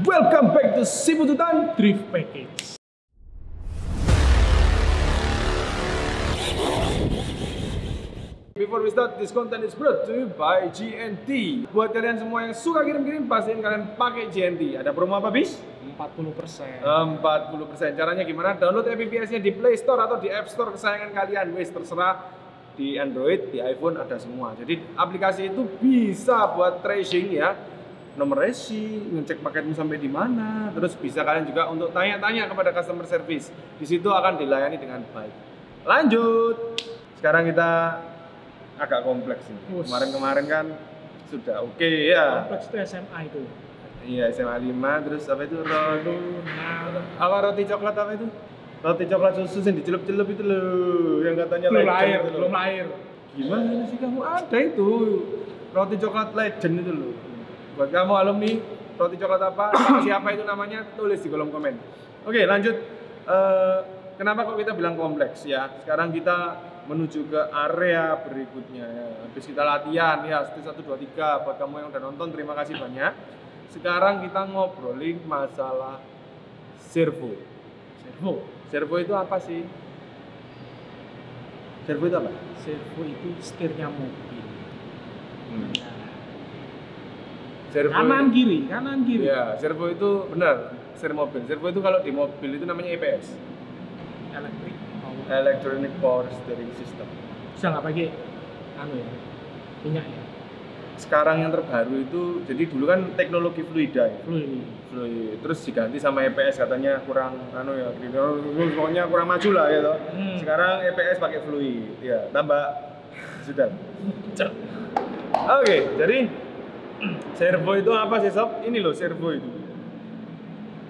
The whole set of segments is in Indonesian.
Welcome back to Sibututan Drift Package. Before we start, this content is brought to you by GNT. Buat kalian semua yang suka kirim-kirim, pastiin kalian pakai GNT. Ada promo apa, Bis? 40%. 40%. Caranya gimana? Download apps-nya di Play Store atau di App Store kesayangan kalian. Wes, terserah. Di Android, di iPhone ada semua. Jadi aplikasi itu bisa buat tracing ya, nomor resi, ngecek paketmu sampai di mana. Terus bisa kalian juga untuk tanya-tanya kepada customer service. Di situ akan dilayani dengan baik. Lanjut. Sekarang kita agak kompleks nih. Kemarin-kemarin kan sudah oke ya. Kompleks itu SMA itu. Iya, SMA 5, terus apa itu? Roti coklat apa itu? Roti coklat susu yang dicelup-celup itu loh, yang katanya belum lahir. Gimana sih kamu? Ada itu roti coklat legend itu loh. Buat kamu alumni roti coklat apa? Siapa itu namanya? Tulis di kolom komen. Oke, lanjut. Kenapa kok kita bilang kompleks ya? Sekarang kita menuju ke area berikutnya ya. Habis kita latihan ya, stage 1, 2, 3. Buat kamu yang udah nonton, terima kasih banyak. Sekarang kita ngobrolin masalah servo. Servo itu apa sih? Servo itu apa? Servo itu setirnya mobil. Servo Kanan itu, kiri. ya, servo itu benar, setir mobil. Servo itu kalau di mobil itu namanya EPS. Electronic Power Steering System. Bisa nggak pakai minyak ya? Sekarang yang terbaru itu, jadi dulu kan teknologi fluida ya. Fluid. Terus diganti sama EPS, katanya kurang pokoknya kurang maju lah ya toh. Sekarang EPS pakai fluid ya, tambah sudah. Oke, jadi servo itu apa sih sob? Ini loh servo itu.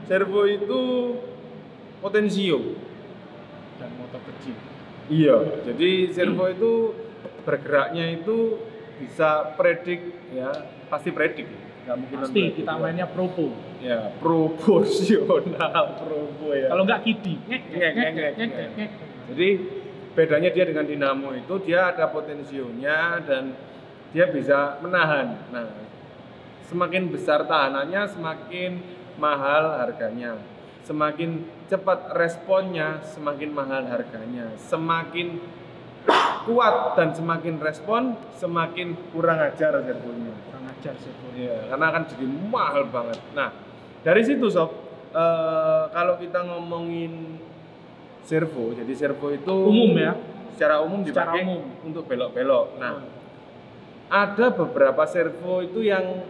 Servo itu potensio Dan motor kecil. iya, jadi servo itu bergeraknya itu bisa predik ya, pasti predik. Nggak mungkin Pasti kita mainnya propo. ya, proporsional propo ya. Kalau nggak kidi. Ngek. Jadi bedanya dia dengan dinamo itu dia ada potensionya dan dia bisa menahan. Nah, semakin besar tahanannya semakin mahal harganya. Semakin cepat responnya semakin mahal harganya. Semakin kuat dan semakin respon semakin kurang ajar servonya. Ya, karena akan jadi mahal banget. Nah, dari situ sob, kalau kita ngomongin servo, jadi servo itu Umum ya? Secara umum dipakai untuk belok-belok. Nah, ada beberapa servo itu yang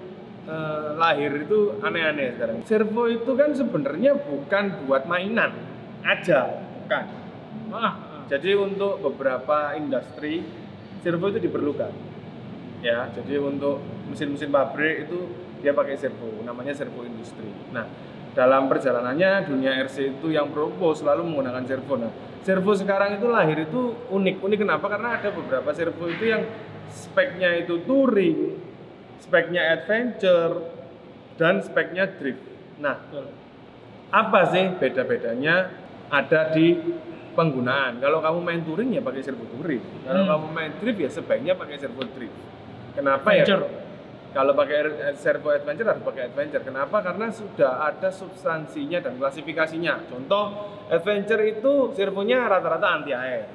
lahir itu aneh-aneh sekarang. Servo itu kan sebenarnya bukan buat mainan aja, bukan. Jadi untuk beberapa industri servo itu diperlukan. Ya, jadi untuk mesin-mesin pabrik itu dia pakai servo, namanya servo industri. Nah, dalam perjalanannya dunia RC itu yang propose selalu menggunakan servo. Nah, servo sekarang itu lahir itu unik. Unik kenapa? Karena ada beberapa servo itu yang speknya itu touring, speknya adventure, dan speknya drift. Nah, apa sih beda-bedanya? Ada di penggunaan. Kalau kamu main touring ya pakai servo touring. Kalau kamu main drift ya sebaiknya pakai servo drift. Kenapa adventure. Ya? Kalau pakai servo adventure harus pakai adventure. Kenapa? Karena sudah ada substansinya dan klasifikasinya. Contoh, adventure itu servonya rata-rata anti air.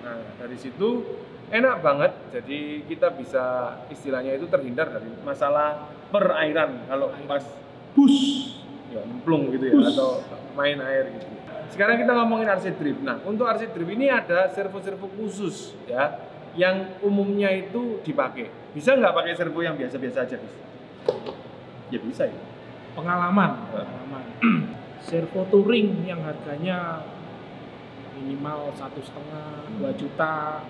Nah, dari situ enak banget. Jadi kita bisa istilahnya itu terhindar dari masalah perairan kalau pas bus ya nyemplung gitu ya, atau main air gitu. Sekarang kita ngomongin RC drift. Nah, untuk RC drift ini ada servo-servo khusus ya, yang umumnya itu dipakai. Bisa nggak pakai servo yang biasa-biasa aja, Bis? Ya bisa ya. Pengalaman. Servo touring yang harganya minimal 1,5, 2 juta.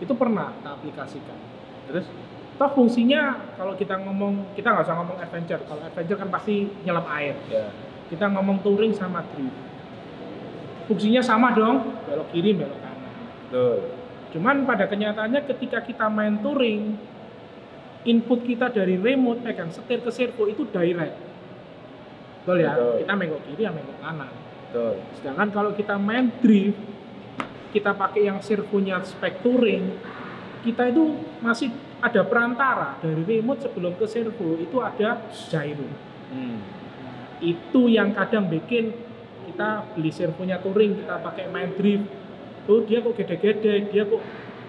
Itu pernah kita aplikasikan. Terus? Toh fungsinya kalau kita nggak usah ngomong adventure. Kalau adventure kan pasti nyelam air. Ya. Kita ngomong touring sama drift. Fungsinya sama dong, belok kiri, belok kanan. Betul. Cuman pada kenyataannya ketika kita main touring, input kita dari remote pegang setir ke servo itu direct. Betul ya? Betul. Kita menggok kiri, ya menggok kanan. Betul. Sedangkan kalau kita main drift, kita pakai yang servonya spek touring, kita itu masih ada perantara dari remote sebelum ke servo itu ada gyro. Itu yang kadang bikin kita beli servonya touring, kita pakai main drift, tuh dia kok gede-gede, dia kok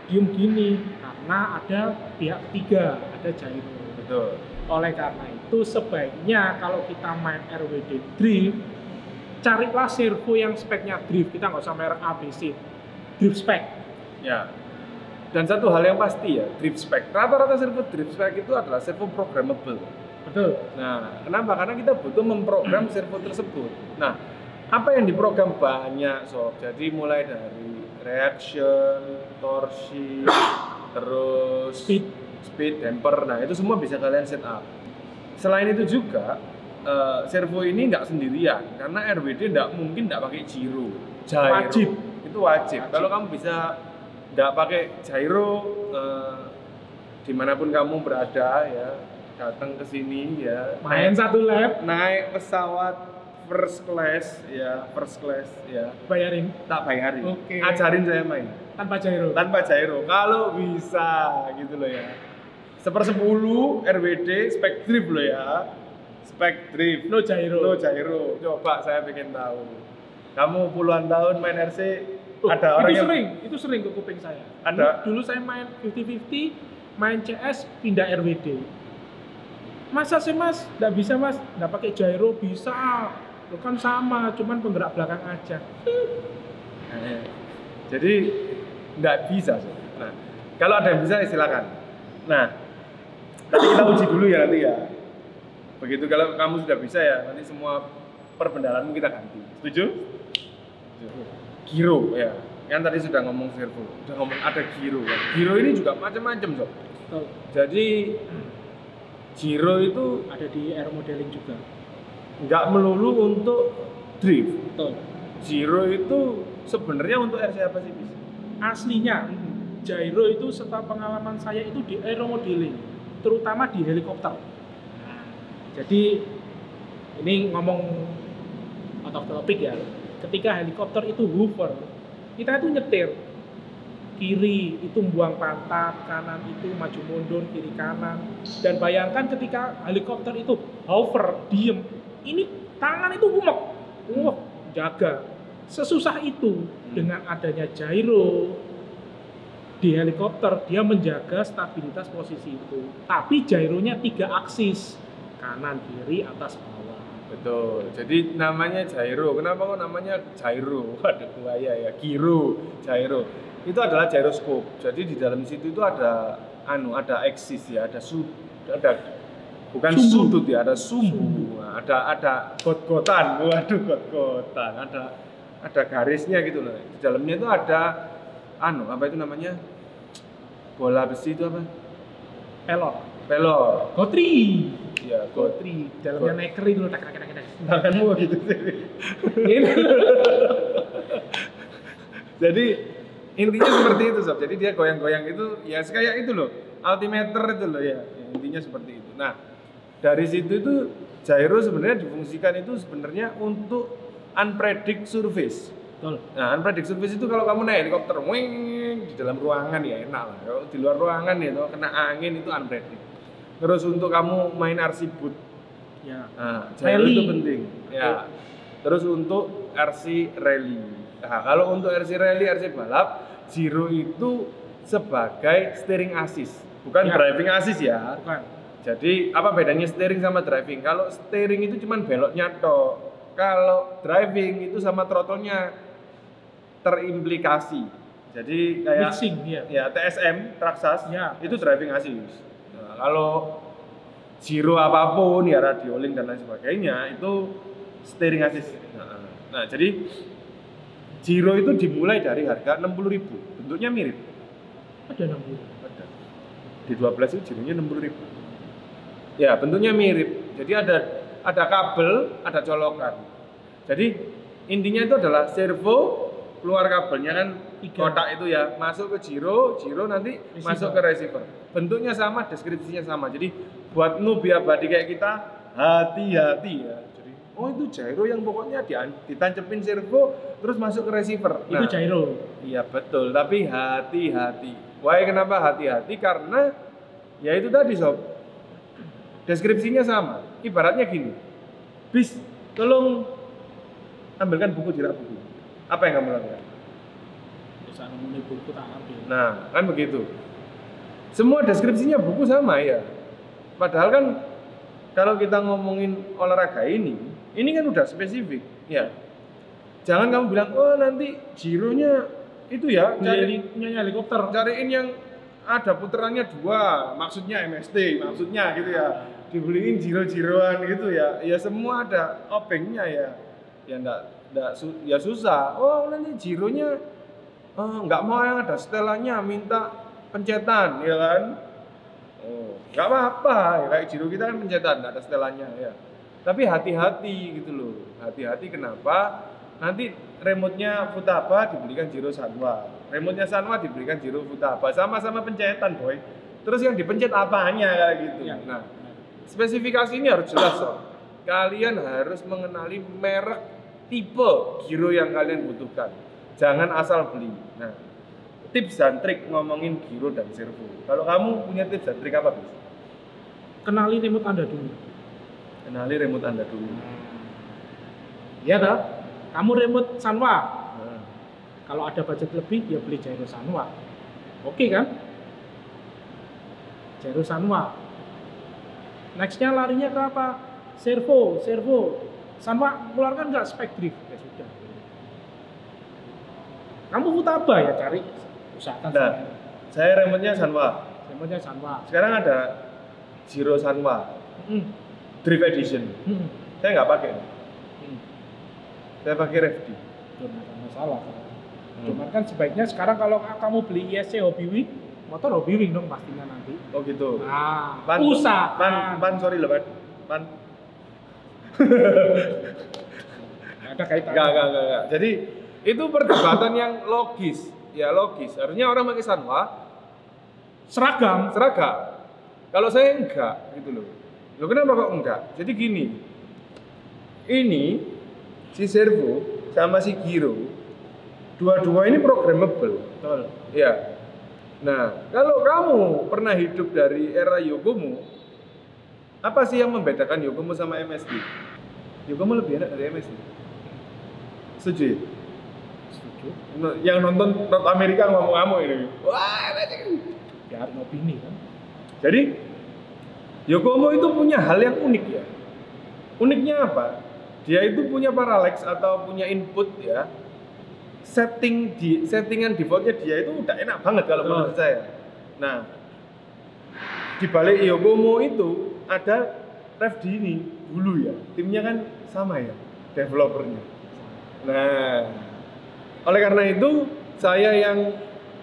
diem gini, karena ada pihak ketiga, ada gyro. Betul. Oleh karena itu sebaiknya kalau kita main RWD drift, carilah servo yang speknya drift, kita nggak usah merek ABC, drift spec. Ya. Dan satu hal yang pasti ya, drift spec. Rata-rata servo drift spec itu adalah servo programmable. Betul. Nah, kenapa? Karena kita butuh memprogram servo tersebut. Nah, apa yang diprogram banyak, Sob. Jadi mulai dari reaction, torsi, terus speed, damper. Nah, itu semua bisa kalian set up. Selain itu juga servo ini nggak sendirian, karena RWD mungkin nggak pakai gyro. Wajib. Itu wajib. Kalau kamu bisa nggak pakai gyro, dimanapun kamu berada ya, datang ke sini ya, main satu lap, naik pesawat first class ya, bayarin, tak bayarin. Oke. Ajarin saya main tanpa gyro. Kalau bisa gitu loh ya. 1/10 RWD spec drift loh ya. Spec drift. No gyro. Coba saya pengen tahu. Kamu puluhan tahun main RC, ada orang yang itu sering ke kuping saya. Ada. Dulu saya main 50-50, main CS pindah RWD. Masa sih mas? Nggak bisa mas? Nggak pakai gyro? Bisa. Lo kan sama, cuman penggerak belakang aja. Jadi nggak bisa. Nah, kalau ada yang bisa silakan. Nah, tapi kita uji dulu ya nanti ya. Begitu kalau kamu sudah bisa ya, nanti semua perbendaraanmu kita ganti. Setuju? Gyro ya. Kan tadi sudah ngomong servo, sudah ngomong ada gyro kan. Gyro ini juga macam-macam, Sob. Oh. Jadi gyro itu ada di air modeling juga. Nggak melulu untuk drift. Betul. Gyro itu sebenarnya untuk RC apa sih, Bis? Aslinya gyro itu setelah pengalaman saya itu di aeromodeling, terutama di helikopter. Jadi ini ngomong out of topic ya. Ketika helikopter itu hover, kita itu nyetir kiri itu buang pantat, kanan itu maju mundur, kiri kanan. Dan bayangkan ketika helikopter itu hover, diem, ini tangan itu umek, jaga. Sesusah itu dengan adanya gyro di helikopter, dia menjaga stabilitas posisi itu. Tapi gyronya 3 aksis, kanan, kiri, atas, bawah. Betul. Jadi namanya gyro. Kenapa kok namanya gyro? Waduh, buaya ya. Gyro. Itu adalah gyroscope. Jadi di dalam situ itu ada ada aksis ya, ada bukan sudut ya, ada sumbu. Nah, ada got-gotan. Waduh, got-gotan. Ada garisnya gitu loh. Di dalamnya itu ada apa itu namanya? Bola besi itu apa? Pelor. Gotri. Iya, Gotri. Dalamnya neker itu tak. Tanganmu gitu sih. Ini. Jadi intinya seperti itu, Sob. Jadi dia goyang-goyang itu ya kayak itu loh. Altimeter itu loh ya. Intinya seperti itu. Nah, dari situ itu gyro sebenarnya difungsikan itu sebenarnya untuk unpredict surface. Betul. Nah, unpredict surface itu kalau kamu naik helikopter, wing, di dalam ruangan ya enak lah. Kalau di luar ruangan ya, kena angin itu unpredict. Terus untuk kamu main RC boot, ya. Nah, gyro itu penting. Ya. Terus untuk RC rally. Nah, kalau untuk RC rally, RC balap, gyro itu sebagai steering assist, bukan driving assist ya. Bukan. Jadi apa bedanya steering sama driving? Kalau steering itu cuma beloknya tok. Kalau driving itu sama throttle-nya terimplikasi. Jadi kayak mixing, ya TSM, Traxxas, ya, itu driving assist. Nah, kalau gyro apapun ya radio link dan lain sebagainya itu steering assist. Nah, jadi gyro itu dimulai dari harga 60.000. Bentuknya mirip. Ada 60. Ada. Di 12 itu gyronya 60.000. Ya, bentuknya mirip. Jadi ada kabel, ada colokan. Jadi intinya itu adalah servo, keluar kabelnya kan kotak itu ya, masuk ke gyro nanti receiver. Masuk ke receiver. Bentuknya sama, deskripsinya sama. Jadi buat noob abadi kayak kita, hati-hati ya. Jadi itu gyro yang pokoknya ditancepin servo terus masuk ke receiver. Itu gyro. Iya betul, tapi hati-hati. Why kenapa hati-hati? Karena ya itu tadi, Sob. Deskripsinya sama. Ibaratnya gini. Bis, tolong ambilkan buku di rak buku. Apa yang kamu lakukan? Bisa nemuin buku tak ambil. Nah, kan begitu. Semua deskripsinya buku sama ya. Padahal kan kalau kita ngomongin olahraga ini kan udah spesifik, ya. Jangan kamu bilang, oh nanti gironya itu ya, Punya helikopter. cariin yang ada putarannya 2, maksudnya MST, maksudnya gitu ya. Dibeliin giro-giroan gitu ya. Ya semua ada obengnya ya. Ya ya susah. Oh nanti gironya nggak mau yang ada setelannya, minta pencetan, ya kan? Oh, nggak apa-apa, ya, kayak giro kita kan pencetan, nggak ada setelannya ya. Tapi hati-hati gitu loh. Hati-hati kenapa? Nanti remote-nya Futaba dibelikan Giro Sanwa, remote-nya Sanwa dibelikan Giro Futaba, sama-sama pencetan boy. Terus yang dipencet apanya kayak gitu. Ya. Nah, spesifikasi ini harus jelas loh. Kalian harus mengenali merek tipe giro yang kalian butuhkan. Jangan asal beli. Nah, tips dan trik ngomongin giro dan servo. Kalau kamu punya tips dan trik apa, Bis? Kenali remote Anda dulu. Kenali remote Anda dulu. Iya toh? Kamu remote Sanwa. Nah, Kalau ada budget lebih, ya beli Gyro Sanwa. Oke kan? Gyro Sanwa. Nextnya larinya ke apa? Servo. Sanwa keluarkan nggak spek drift? Ya sudah. Kamu Futaba ya cari, usahakan. Nah, saya remote-nya Sanwa. Remote-nya Sanwa. Sekarang ada Giro Sanwa Drift Edition. Saya nggak pakai. Saya pakai Refdi. Belum ada masalah. Cuman kan sebaiknya sekarang kalau kamu beli ISC Hobbywing, motor Hobbywing dong pastinya nanti. Oh gitu. Nah, Pan, usaha. sorry loh Pan. Ada kaitannya. Enggak. Jadi itu perdebatan yang logis. Ya logis. Harusnya orang pakai Sanwa Seragam. Kalau saya enggak gitu loh. Loh kenapa kok enggak? Jadi gini. Ini si servo sama si giro dua-dua ini programmable. Betul. Ya. Nah, kalau kamu pernah hidup dari era Yokomo, apa sih yang membedakan Yokomo sama MSD? Yokomo lebih enak dari MSD. Setuju? Ya? Setuju. Yang nonton North America ngomong kamu ini. Wah, Ya harus opini kan. jadi Yokomo itu punya hal yang unik ya. Uniknya apa? Dia itu punya paralex atau punya input ya. Settingan defaultnya dia itu udah enak banget kalau menurut saya. Nah, di balik Yokomo itu ada Refdi ini dulu ya. Timnya kan sama ya, developernya. Nah, oleh karena itu saya yang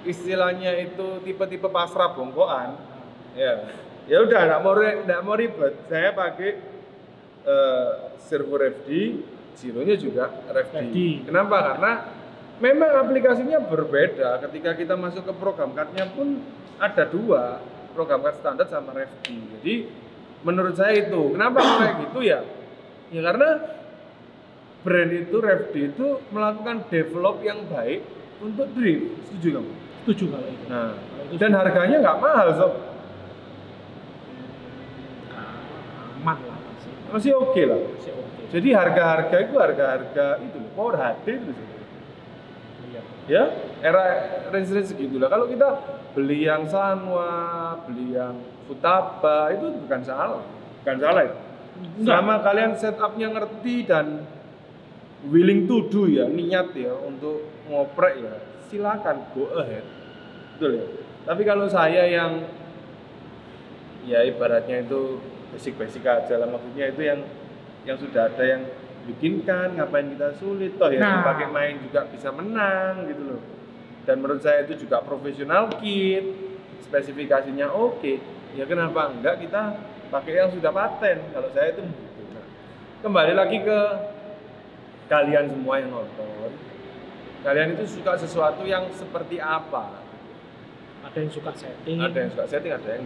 istilahnya itu tipe-tipe pasrah bongkoan, ya udah nggak mau ribet. Saya pakai servo Refdi, Gironya juga Refdi. Kenapa? Karena memang aplikasinya berbeda. Ketika kita masuk ke program card-nya pun ada 2, program card standar sama Refdi. Jadi menurut saya itu, kenapa kayak gitu ya? Ya karena brand itu Refdi itu melakukan develop yang baik untuk drift. Setuju kamu? Setuju kalau itu. Nah, dan harganya nggak mahal sob. Aman lah masih oke lah. Masih oke. Jadi harga-harga itu harga itu loh, Power HD itu sih. Iya. Ya, era range segitulah. Kalau kita beli yang Sanwa, beli yang Futaba itu bukan salah itu. Selama kalian setupnya ngerti dan willing to do ya, niat ya untuk ngoprek ya, silakan go ahead. Betul ya. Tapi kalau saya yang ya ibaratnya itu basic aja lah, maksudnya itu yang sudah ada yang bikinkan, ngapain kita sulit toh ya, dipakai main juga bisa menang gitu loh. Dan menurut saya itu juga profesional kit, spesifikasinya oke. Ya kenapa enggak kita pakai yang sudah paten? Kalau saya itu begitu. Nah, kembali lagi ke kalian semua yang nonton. Kalian itu suka sesuatu yang seperti apa? Ada yang suka setting, ada yang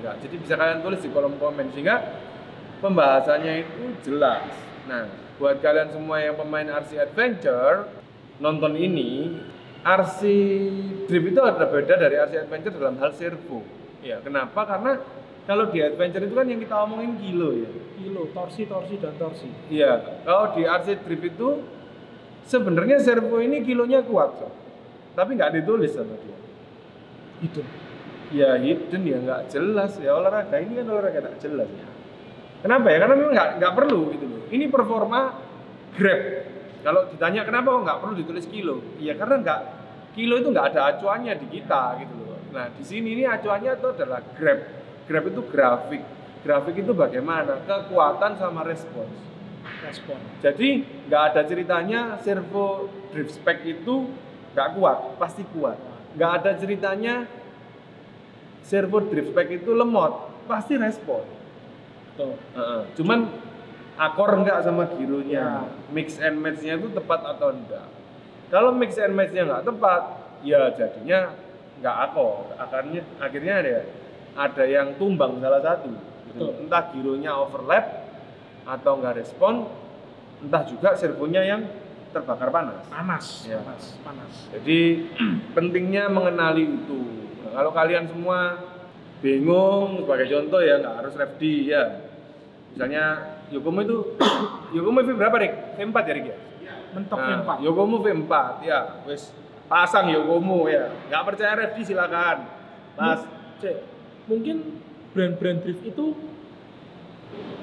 enggak. Jadi bisa kalian tulis di kolom komen sehingga pembahasannya itu jelas. Nah, buat kalian semua yang pemain RC Adventure nonton ini, RC Drift itu ada beda dari RC Adventure dalam hal servo. Ya, kenapa? Karena kalau di adventure itu kan yang kita omongin kilo ya. Kilo, torsi dan torsi. Iya, kalau di RC Drift itu sebenarnya servo ini kilonya kuat, so. Tapi nggak ditulis sama dia. Itu. Ya hidden ya nggak jelas ya, olahraga ini kan olahraga nggak jelas ya. Kenapa ya? Karena memang nggak perlu gitu loh. Ini performa Grab. Kalau ditanya kenapa kok nggak perlu ditulis kilo? Iya karena kilo itu nggak ada acuannya di kita gitu loh. Nah di sini ini acuannya itu adalah Grab. Grab itu grafik. Grafik itu bagaimana? Kekuatan sama respons. Jadi nggak ada ceritanya servo drift spec itu nggak kuat, pasti kuat. Nggak ada ceritanya servo drift spec itu lemot, pasti respon. Cuman akor enggak sama gironya, mix and match-nya itu tepat atau enggak. Kalau mix and match-nya nggak tepat, ya jadinya nggak akor. Akhirnya ada yang tumbang salah satu. Entah gironya overlap atau nggak respon, entah juga servonya yang terbakar panas. Panas. Jadi pentingnya mengenali itu. Nah, kalau kalian semua bingung, sebagai contoh ya nggak harus revdi ya. Misalnya Yokomo itu, Yokomo V berapa Rik? V4 ya Rik ya? Mentok nah, V4. Yokomo V4 ya, wes pasang Yokomo ya. Nggak percaya revdi silakan. Mungkin brand-brand drift itu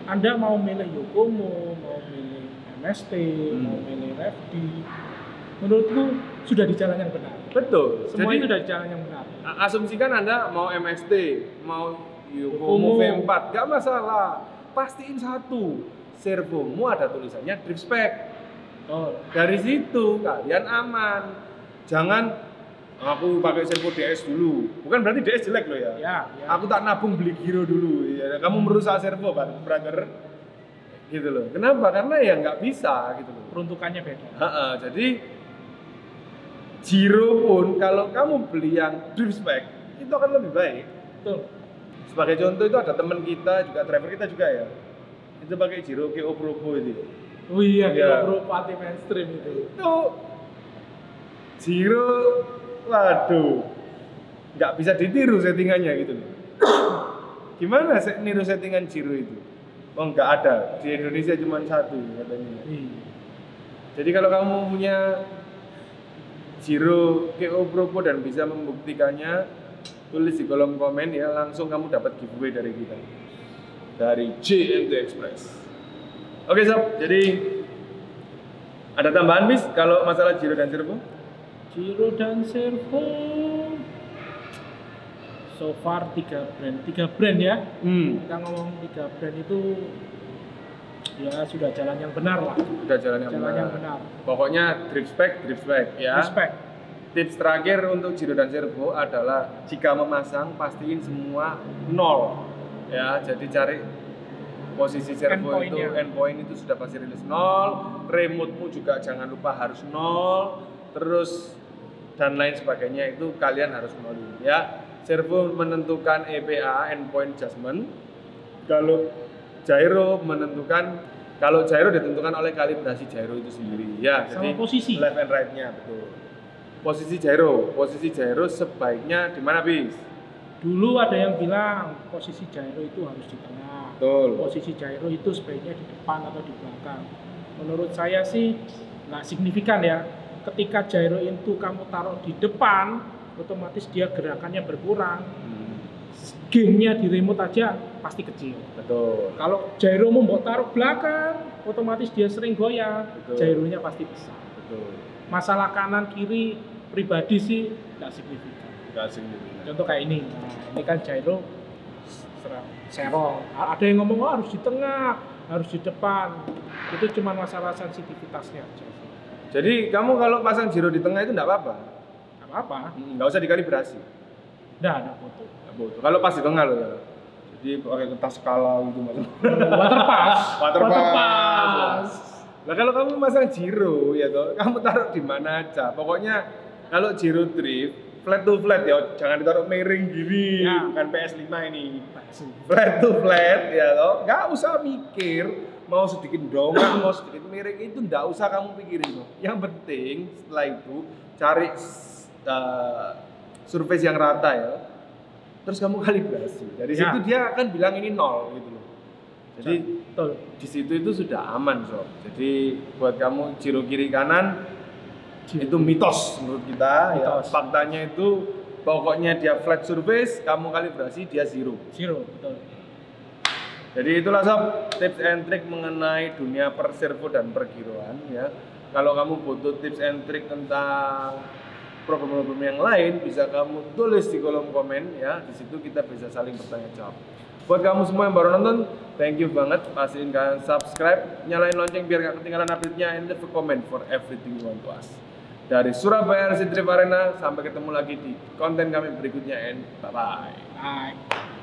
Anda mau milih Yokomo, mau milih MST, mau milih Revdi, menurutku sudah di jalan yang benar. Betul. Semua Jadi, itu sudah di jalan yang benar. Asumsikan Anda mau MST, mau Yokomo V4, nggak masalah. Pastiin satu, servomu ada tulisannya drift spec. Dari situ kalian aman. Jangan aku pakai servo DS dulu. Bukan berarti DS jelek loh ya. Ya. Aku tak nabung beli giro dulu. Ya, kamu merusak servo kan, brother. Gitu loh. Kenapa? Karena ya nggak bisa gitu loh. Peruntukannya beda. Jadi giro pun kalau kamu beli yang drift spec itu akan lebih baik. Betul. Sebagai contoh itu ada teman kita juga, driver kita juga ya. Itu pakai giro KO Probo itu. Oh iya, KO Probo anti mainstream itu. Itu giro, waduh, nggak bisa ditiru settingannya gitu loh. Gimana niru settingan giro itu? Oh nggak ada, di Indonesia cuma satu katanya. Jadi kalau kamu punya giro KO Probo dan bisa membuktikannya, tulis di kolom komen ya, langsung kamu dapat giveaway dari kita, dari JNT Express. Oke sob, jadi ada tambahan bis kalau masalah giro dan servo? Giro dan servo so far 3 brand ya. Kita ngomong 3 brand itu ya sudah jalan yang benar lah. Sudah jalan yang benar. Pokoknya drift spec ya. Drift spec. Tips terakhir untuk giro dan servo adalah jika memasang pastiin semua 0 ya. Jadi cari posisi servo itu endpoint itu sudah pasti rilis 0, remote-mu juga jangan lupa harus 0, terus dan lain sebagainya itu kalian harus nolin ya. Servo menentukan EPA endpoint adjustment. Kalau gyro ditentukan oleh kalibrasi gyro itu sendiri ya. Sama jadi posisi left and right-nya betul. Posisi gyro sebaiknya di mana bis? Dulu ada yang bilang posisi gyro itu harus di tengah. Betul. Posisi gyro itu sebaiknya di depan atau di belakang. Menurut saya sih nggak signifikan ya. Ketika gyro itu kamu taruh di depan, otomatis dia gerakannya berkurang. Gainnya di remote aja pasti kecil. Betul. Kalau gyro mau taruh belakang, otomatis dia sering goyang. Gyronya pasti besar. Betul. Masalah kanan kiri pribadi sih nggak signifikan. Contoh kayak ini. Nah, ini kan gyro serong. Ada yang ngomong harus di tengah, harus di depan. Itu cuma masalah sensitivitasnya aja. Jadi kamu kalau pasang gyro di tengah itu enggak apa-apa? Nggak apa-apa. Enggak usah dikalibrasi. Ada foto. Kalau pas di tengah loh ya. Jadi pakai kertas skala gitu mas. Waterpass. Nah kalau kamu pasang gyro ya toh, kamu taruh di mana aja. Pokoknya kalau gyro drift flat to flat ya, jangan ditaruh miring gini. Ya. Bukan PS5 ini. Flat to flat ya toh. Nggak usah mikir mau sedikit dongeng, mau sedikit miring itu nggak usah kamu pikirin. Yang penting setelah itu cari surface yang rata ya. terus kamu kalibrasi. Dari Ya. situ dia akan bilang ini 0 gitu loh. Jadi Betul. di situ itu sudah aman sob. Jadi buat kamu giro kiri kanan itu mitos menurut kita. Ya, Mitos. faktanya itu pokoknya dia flat surface, kamu kalibrasi dia zero. Zero, betul. Jadi itulah sob tips and trick mengenai dunia per servo dan pergiroan ya. Kalau kamu butuh tips and trick tentang problem-problem yang lain bisa kamu tulis di kolom komen ya. Di situ kita bisa saling bertanya jawab. Buat kamu semua yang baru nonton, thank you banget. Pastiin kalian subscribe, nyalain lonceng biar gak ketinggalan update-nya, and leave a comment for everything you want to ask. Dari Surabaya RC Drift Arena, sampai ketemu lagi di konten kami berikutnya, and bye-bye. Bye.